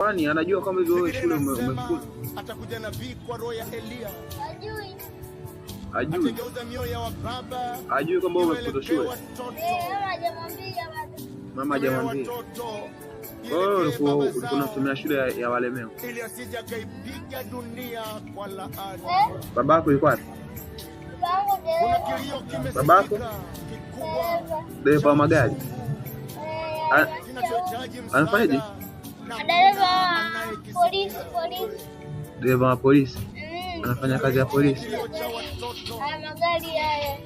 Kwani anajua kama hivyo wewe shule umefuta? Atakuja nabii kwa roho ya Elia. Ajui. Ajui kama wewe umefuta shule. Mama hajamwambia. Oh, ulikuwa unasomea shule ya walemewa. Ili asije akaipiga dunia kwa laana. Babako yuko wapi? Babako? Dereva wa magari. Anafanyaje? Dereva wa polisi. Anafanya kazi ya polisi. Magari haya.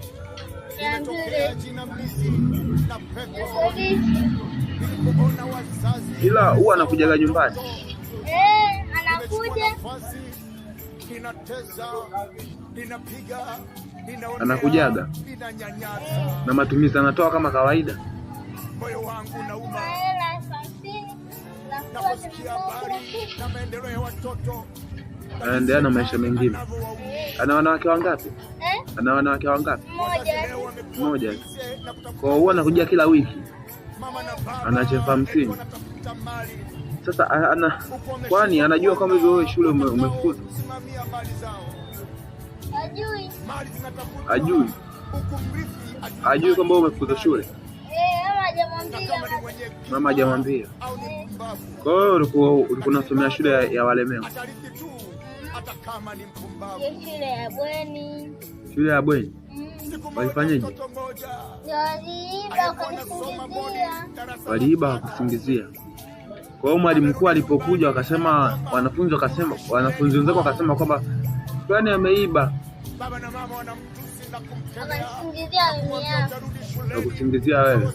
Ila huwa anakujaga nyumbani. Anakuja. Anakujaga. Na matumizi anatoa kama kawaida. Moyo wangu unauma. Na maendeleo ya watoto. Anaendelea na maisha mengine. Ana wanawake wangapi? Ana wanawake wangapi? Mmoja. Kwa hiyo anakuja kila wiki. Anacheza 50. Sasa kwani anajua kama hivyo wewe shule umefuta? Ajui. Ajui kama wewe umefuta shule. Mama hajamwambia. Kwa hiyo ulikuwa unasomea shule ya walemewa. Shule ya bweni. Shule ya bweni. Walifanyaje? Waliiba wakusingizia. Kwa hiyo mwalimu mkuu alipokuja akasema wanafunzi wenzao wakasema kwamba fulani ameiba. Baba na mama wanamtusi na kumkemea. Kusingizia wewe.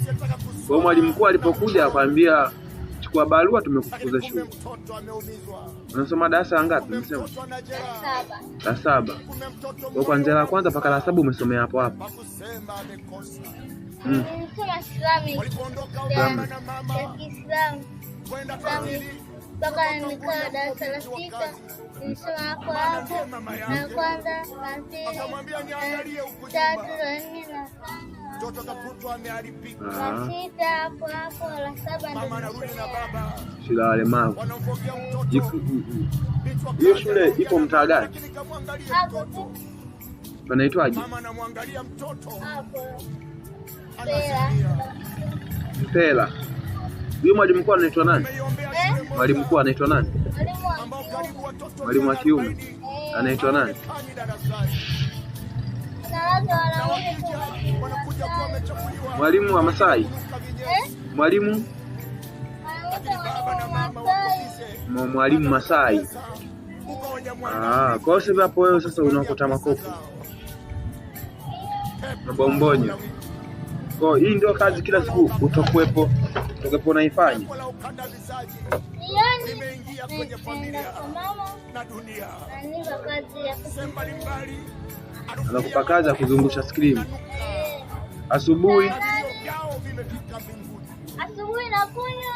Kwa hiyo mwalimu mkuu alipokuja akwambia chukua barua tumekufukuza shule. Unasoma darasa ngapi umesema? La 7. Kwa kuanzia la kwanza mpaka la 7 umesomea hapo hapo. Nimesoma Islamic. Mpaka nikaa darasa la 6. Nimesoma hapo hapo. Na kwanza, la pili, tatu, la 4 na 5. Mtoto kaputwa ameharibika. La 6 hapo hapo, la 7 Mama anarudi na baba. Shule ya walemavu. Wanampokea mtoto. Hiyo shule ipo mtaa gani? hapo tu. Panaitwaje? Mama anamwangalia mtoto. Hapo. Mpela. Huyo mwalimu mkuu anaitwa nani? Mwalimu mkuu anaitwa nani? Mwalimu wa kiume. Anaitwa nani? Mwalimu wa Masai. Mwalimu Masai. Kwa sababu hapo wewe sasa unaokota makopo. Mabombonyo. Kwa hii ndio kazi kila siku utakuwepo unaifanya. Nimeingia kwenye familia na dunia. Anakupa kazi ya kuzungusha screen. Asubuhi nakunywa.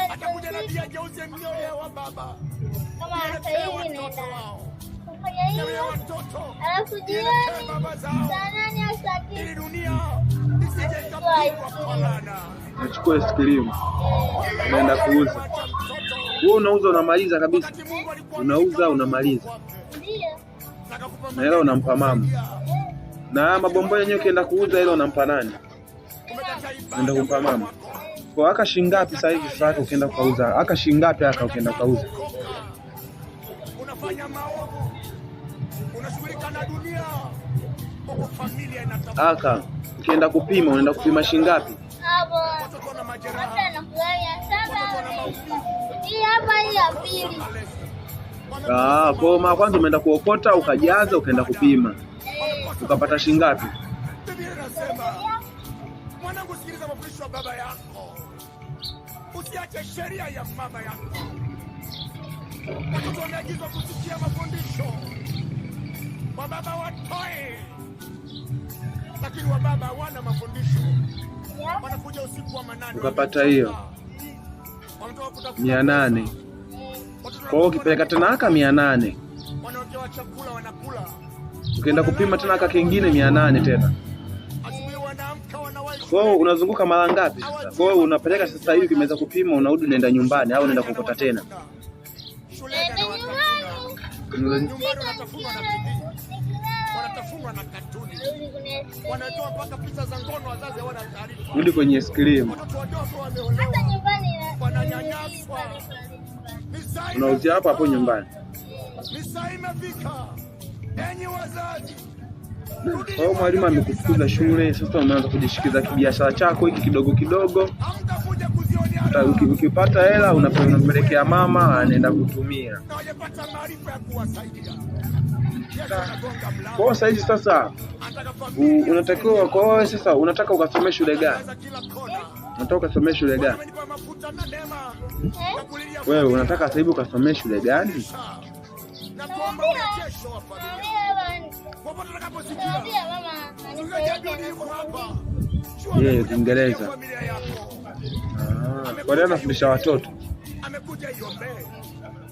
Atakuja na bia jeuze mioyo wa baba. Kama sasa hivi naenda kufanya hivyo. Alafu jioni saa 8 au saa 9 dunia isije ikapigwa kwa laana. nachukua screen. Naenda kuuza. Wewe unauza unamaliza kabisa. Unauza unamaliza. ndio. Na hela unampa mama. Na mabombonyo yenyewe ukienda kuuza hela unampa nani? Unaenda kumpa mama. Kwa aka shilingi ngapi sasa hivi sasa ukienda kuuza? Aka shilingi ngapi aka ukienda kuuza? Unafanya maovu. Unashughulika na dunia. Kwa familia inatafuta. Aka ukienda kupima unaenda kupima shilingi ngapi? Hapo. Watoto na majeraha. Hata nakulaia sana. Hii hapa hii ya pili. Kwa mara kwanza umeenda kuokota ukajaza ukaenda kupima. Ukapata shilingi ngapi? Biblia inasema, mwanangu sikiliza mafundisho ya baba yako. Usiache sheria ya mama yako. Watoto wameagizwa kusikia mafundisho. Wababa watoe. Lakini wababa hawana mafundisho. Wanakuja usiku wa manane. Ukapata hiyo 800. Kwa hiyo ukipeleka tena aka 800. Wanaotoa chakula wanakula. Ukienda kupima tena aka kingine 800 tena. Asubuhi wanaamka wanawahi Kwa hiyo unazunguka mara ngapi sasa? Kwa hiyo unapeleka sasa hivi kimeweza kupima, unarudi unaenda nyumbani au unaenda kukota tena? Nyumbani wanatafunwa na katuni. Wanatoa mpaka picha za ngono, wazazi hawana taarifa. Rudi kwenye screen. Watoto wadogo wameolewa. Hata nyumbani Wananyanyaswa. Unauzia hapo nyumbani. Ni saa imefika. Enyi wazazi. Kwa hiyo mwalimu amekufukuza shule, sasa umeanza kujishikiza kibiashara chako hiki kidogo kidogo. Hamtakuja kuzionia. Ukipata hela unampelekea mama, anaenda kutumia. Na wajapata maarifa ya kuwasaidia. Kwa sasa hivi sasa unatakiwa, kwa hiyo sasa unataka ukasomee shule gani? Unataka ukasomee shule gani? Wewe unataka sasa hivi ukasomee shule gani? Kiingereza. Kwa nini anafundisha watoto? Amekuja iombe.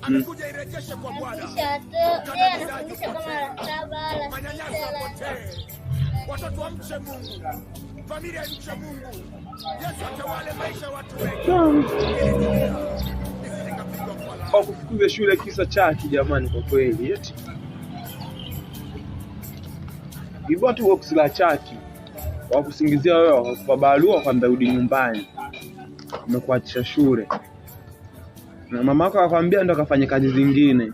Amekuja irejeshe kwa Bwana. anafundisha kama la 7 la 6. Watoto wamche Mungu. Familia imche Mungu. Yesu atawale maisha watu wengi. Kwa kufukuza shule kisa chaki jamani, kwa kweli eti. Hivyo tu box la chaki. Wakusingizia wewe wakupa barua kwamba rudi nyumbani. Umekuachisha shule. Na mama yako akwambia ndo akafanye kazi zingine.